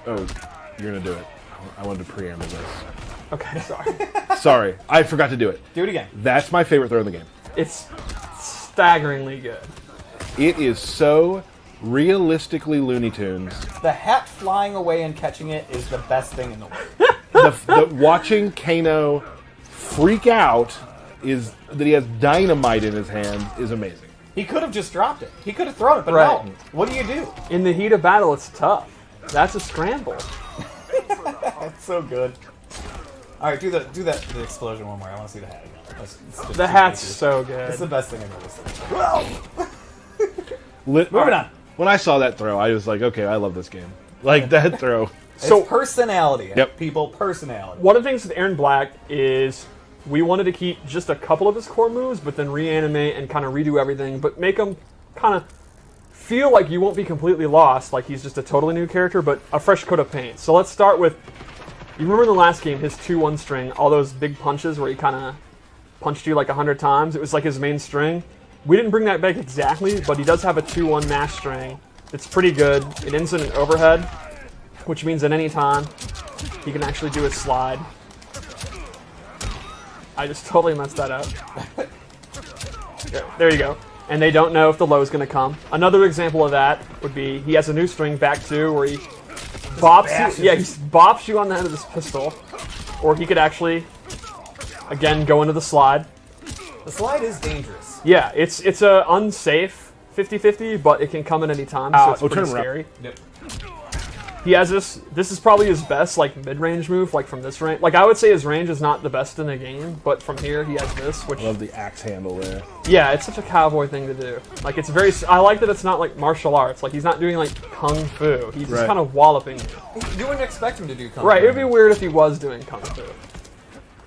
Oh, you're going to do it. I wanted to preamble this. Okay, sorry. Sorry, I forgot to do it. Do it again. That's my favorite throw in the game. It's staggeringly good. It is so realistically Looney Tunes. The hat flying away and catching it is the best thing in the world. Watching Kano freak out is that he has dynamite in his hand is amazing. He could have just dropped it. He could have thrown it, but Right. no. What do you do? In the heat of battle, it's tough. That's a scramble. That's so good. All right, do the explosion one more. I want to see the hat again. It's just The too hat's crazy. so good. It's the best thing I've ever seen. Moving on. When I saw that throw, I was like, okay, I love this game. Like, that throw. So- It's personality. Yep. People, personality. One of the things with Aaron Black is we wanted to keep just a couple of his core moves, but then reanimate and kind of redo everything, but make him kind of feel like you won't be completely lost, like he's just a totally new character, but a fresh coat of paint. So let's start with, you remember in the last game, his 2-1 string, all those big punches where he kind of punched you like 100 times? It was like his main string. We didn't bring that back exactly, but he does have a 2-1 mash string. It's pretty good. It ends in an overhead, which means at any time he can actually do his slide. I just totally messed that up. There you go. And they don't know if the low is going to come. Another example of that would be he has a new string, back 2, where he bops you. Yeah, he bops you on the head of this pistol. Or he could actually, again, go into the slide. The slide is dangerous. Yeah, it's a unsafe 50-50, but it can come at any time, so it's pretty turn him around. scary. Yep. He has this. This is probably his best, like, mid-range move, like, from this range. Like, I would say his range is not the best in the game, but from here, he has this, which... I love the axe handle there. Yeah, it's such a cowboy thing to do. Like, it's very... I like that it's not, like, martial arts. Like, he's not doing, like, kung fu. He's just Right. kind of walloping you. You wouldn't expect him to do kung Right, fu. it would be weird if he was doing kung fu.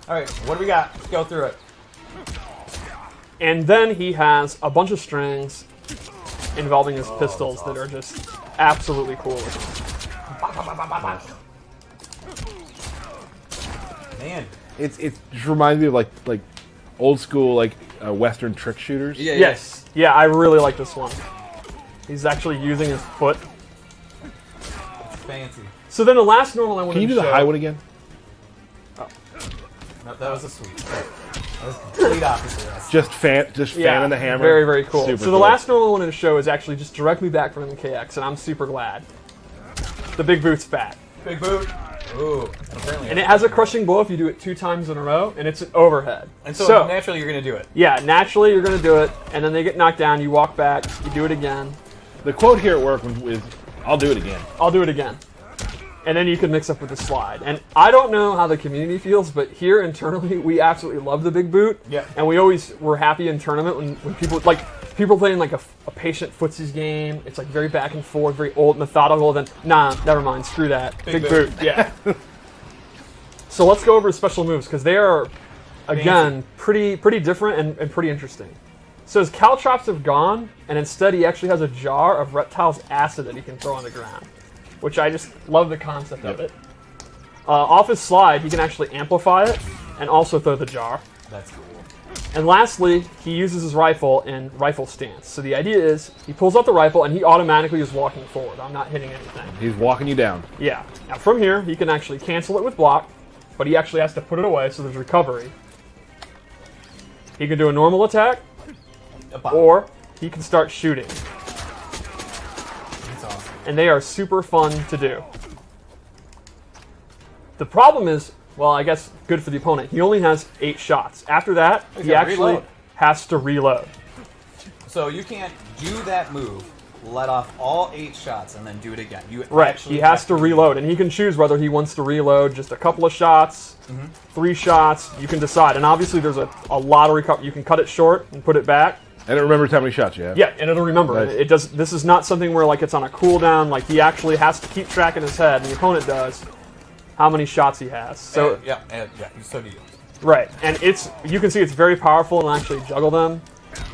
All right, what do we got? Let's go through it. And then he has a bunch of strings involving his pistols that are just absolutely cool looking. Man. It just reminds me of like old school like Western trick shooters. Yeah. Yes. Yeah, I really like this one. He's actually using his foot. It's fancy. So then the last normal I wanted Can you to do the show... high one again? No, that was a sweep. That was complete opposite. Just fanning the hammer. Very, very cool. Super So the cool. last normal I wanted to show is actually just directly back from MKX, and I'm super glad. The big boot's back. Big boot. Ooh. Apparently And it has a crushing blow if you do it 2 times in a row, and it's an overhead. And so naturally you're going to do it. Yeah, naturally you're going to do it, and then they get knocked down, you walk back, you do it again. The quote here at work is, "I'll do it again." I'll do it again. And then you can mix up with the slide. And I don't know how the community feels, but here internally, we absolutely love the big boot. Yeah. And we're happy in tournament when people, like, people playing like a patient footsies game. It's like very back and forth, very old, methodical. Then, nah, never mind, screw that. Big boot, yeah. So let's go over his special moves, because they are, again, pretty different and pretty interesting. So his caltrops have gone, and instead he actually has a jar of Reptile's acid that he can throw on the ground, which I just love the concept of it. Off his slide, he can actually amplify it and also throw the jar. That's cool. And lastly, he uses his rifle in rifle stance. So the idea is he pulls out the rifle and he automatically is walking forward. I'm not hitting anything. He's walking you down. Yeah. Now from here, he can actually cancel it with block, but he actually has to put it away so there's recovery. He can do a normal attack, or he can start shooting. That's awesome. And they are super fun to do. The problem is, well, I guess good for the opponent. He only has 8 shots. After that, he gotta actually reload. has to reload. So you can't do that move, let off all 8 shots, and then do it again. You Right, actually he has have to reload, and he can choose whether he wants to reload just a couple of shots, 3 shots, you can decide. And obviously there's a lot of recovery. You can cut it short and put it back. And it remembers how many shots you have. Yeah, and it'll remember. Nice. It does. This is not something where like it's on a cooldown. Like he actually has to keep track in his head, and the opponent does, how many shots he has. So yeah, so do you. right, and you can see it's very powerful and actually juggle them.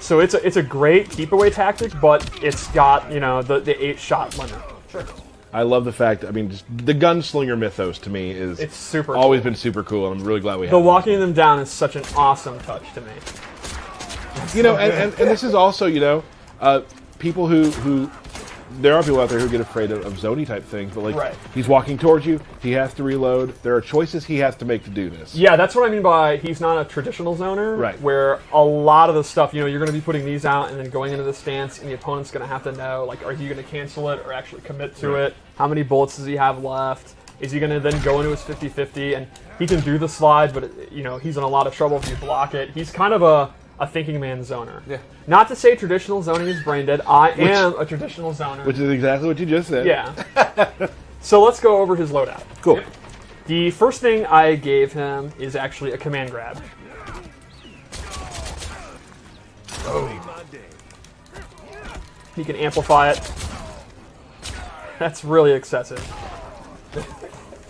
So it's a great keep away tactic, but it's got the 8-shot limit. Sure. I love the fact. I mean, just the gunslinger mythos to me is It's super. always cool. been super cool, and I'm really glad we have The it. walking them down is such an awesome touch to me. And this is also, people who there are people out there who get afraid of zony type things, but like Right. he's walking towards you, he has to reload. There are choices he has to make to do this. Yeah, that's what I mean by he's not a traditional zoner. Right. Where a lot of the stuff, you're going to be putting these out and then going into the stance, and the opponent's going to have to know, like, are you going to cancel it or actually commit to it? How many bullets does he have left? Is he going to then go into his 50-50? And he can do the slide, but, he's in a lot of trouble if you block it. He's kind of a thinking man zoner. Yeah. Not to say traditional zoning is brain dead. I am a traditional zoner. Which is exactly what you just said. Yeah. So let's go over his loadout. Cool. The first thing I gave him is actually a command grab. He can amplify it. That's really excessive.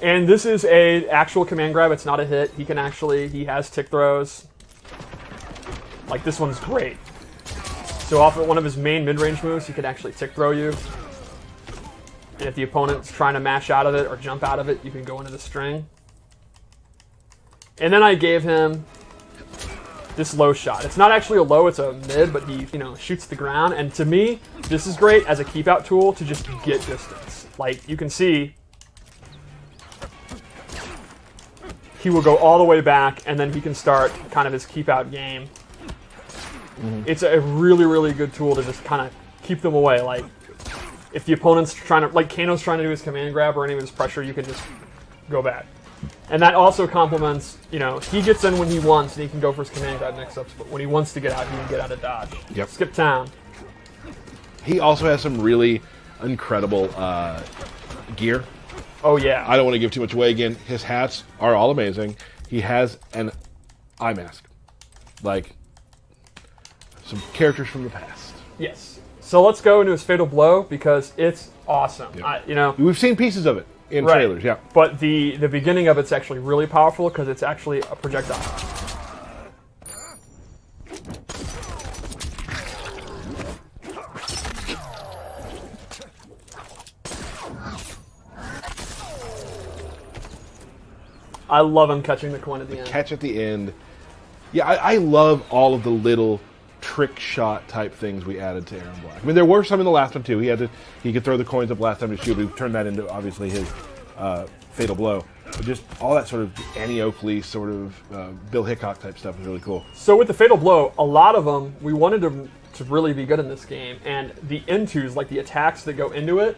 And this is a actual command grab. It's not a hit. He has tick throws. Like, this one's great. So off of one of his main mid-range moves, he can actually tick throw you. And if the opponent's trying to mash out of it or jump out of it, you can go into the string. And then I gave him this low shot. It's not actually a low, it's a mid, but he, shoots the ground. And to me, this is great as a keep-out tool to just get distance. Like, you can see, he will go all the way back, and then he can start kind of his keep-out game. It's a really, really good tool to just kind of keep them away. Like, if the opponent's trying to, like Kano's trying to do his command grab or any of his pressure, you can just go back. And that also complements, he gets in when he wants, and he can go for his command grab next up. But when he wants to get out, he can get out of dodge. Yep. Skip town. He also has some really incredible gear. Oh, yeah. I don't want to give too much away again. His hats are all amazing. He has an eye mask. Like, some characters from the past. Yes. So let's go into his Fatal Blow, because it's awesome. Yep. We've seen pieces of it in Right. trailers, yeah. But the beginning of it's actually really powerful, because it's actually a projectile. I love him catching the coin at the end. Catch at the end. Yeah, I love all of the little trick shot type things we added to Aaron Black. I mean, there were some in the last one too. He could throw the coins up last time to shoot, but we turned that into obviously his Fatal Blow. But just all that sort of Annie Oakley sort of Bill Hickok type stuff is really cool. So with the Fatal Blow, a lot of them we wanted to really be good in this game, and the intos, like the attacks that go into it,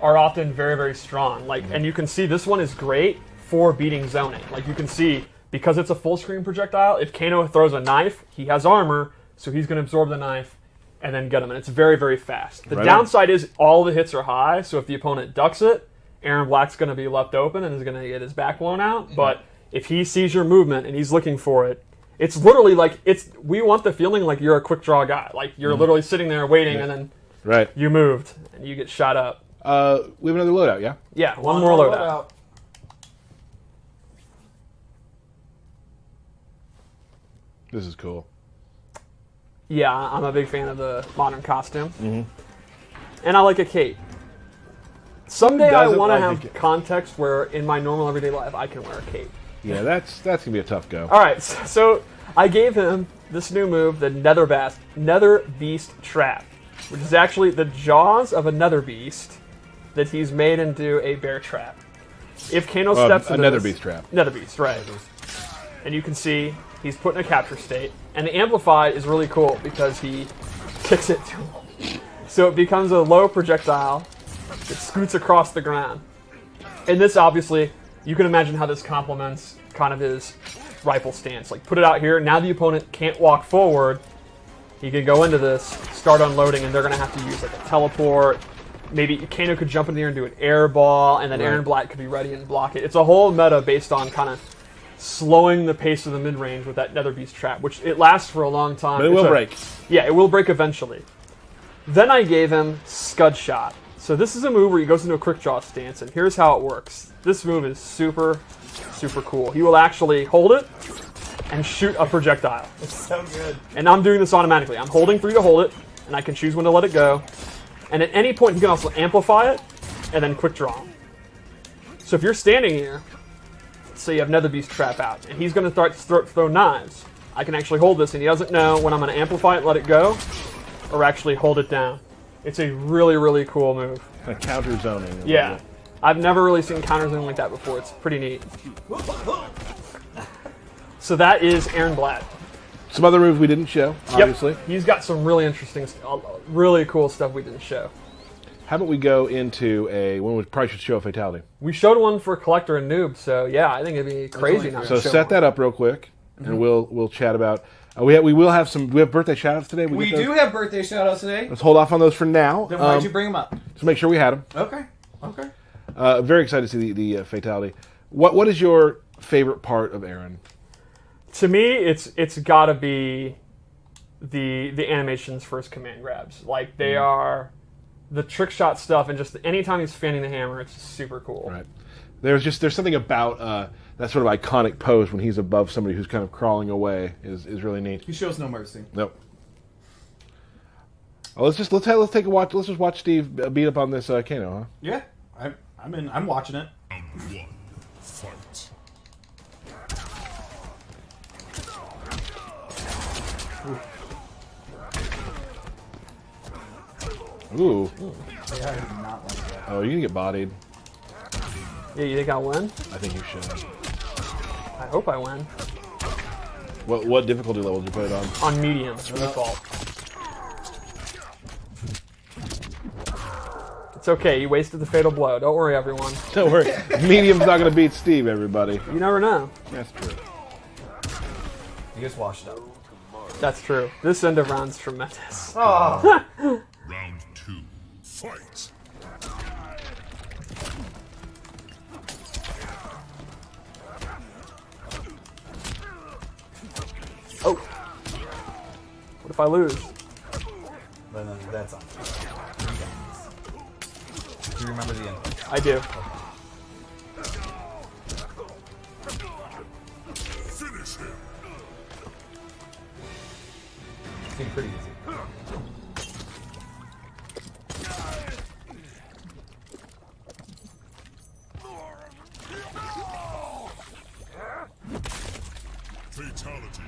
are often very, very strong. Like, and you can see this one is great for beating zoning. Like, you can see, because it's a full screen projectile, if Kano throws a knife, he has armor, so he's going to absorb the knife and then get him. And it's very, very fast. The downside is all the hits are high, so if the opponent ducks it, Aaron Black's going to be left open and is going to get his back blown out. But if he sees your movement and he's looking for it, it's literally like, we want the feeling like you're a quick draw guy. Like, you're literally sitting there waiting and then you moved and you get shot up. We have another loadout, yeah? Yeah, one more loadout. This is cool. Yeah, I'm a big fan of the modern costume. And I like a cape. Someday I want to have context where in my normal everyday life I can wear a cape. Yeah, that's going to be a tough go. All right, so I gave him this new move, the Nether Beast Trap, which is actually the jaws of a Nether Beast that he's made into a bear trap. If Kano steps into Nether Beast trap. Nether Beast, right. And you can see he's put in a capture state. And the Amplified is really cool because he kicks it too low. So it becomes a low projectile that scoots across the ground. And this, obviously, you can imagine how this complements kind of his rifle stance. Like, put it out here. Now the opponent can't walk forward. He can go into this, start unloading, and they're going to have to use like a teleport. Maybe Kano could jump in there and do an air ball, and then Aaron Black could be ready and block it. It's a whole meta based on kind of slowing the pace of the mid-range with that Nether Beast trap, which it lasts for a long time. But it will break. Yeah, it will break eventually. Then I gave him Scud Shot. So this is a move where he goes into a quick draw stance, and here's how it works. This move is super, super cool. He will actually hold it and shoot a projectile. It's so good. And I'm doing this automatically. I'm holding 3 to hold it, and I can choose when to let it go. And at any point, he can also amplify it and then quick draw. So if you're standing here, let's say you have Nether Beast trap out, and he's going to start to throw knives. I can actually hold this, and he doesn't know when I'm going to amplify it and let it go, or actually hold it down. It's a really, really cool move. Kind of counter zoning. Yeah. I've never really seen counters anything like that before. It's pretty neat. So that is Aaron Blatt. Some other moves we didn't show, obviously. Yep. He's got some really interesting, really cool stuff we didn't show. How about we go into one we probably should show a fatality. We showed one for Collector and Noob, so yeah, I think it'd be crazy not So to show set one. that up real quick, and we'll chat about. We will have some. We have birthday shout-outs today. We get those? do have birthday shout-outs today. Let's hold off on those for now. Then why'd you bring them up? To make sure we had them. Okay. Okay. Very excited to see the fatality. What is your favorite part of Aaron? To me, it's got to be the animation's first command grabs. Like they are the trick shot stuff, and just anytime he's fanning the hammer, it's super cool. Right. There's something about that sort of iconic pose when he's above somebody who's kind of crawling away is really neat. He shows no mercy. Nope. Oh, let's take a watch. Let's just watch Steve beat up on this Kano, huh? Yeah. I'm watching it. Round one, fight. Ooh. Yeah, I did not like that. Oh, you're gonna get bodied. Yeah, you think I'll win? I think you should. I hope I win. What difficulty level did you put it on? On medium, default. It's okay, you wasted the fatal blow. Don't worry, everyone. Don't worry. Medium's not gonna beat Steve, everybody. You never know. That's true. You just washed up. That's true. This end of round's tremendous. Oh. Round two, fight. Oh. What if I lose? Then that's on. Do you remember the end? I do. Finish him. Seemed pretty easy. Fatality.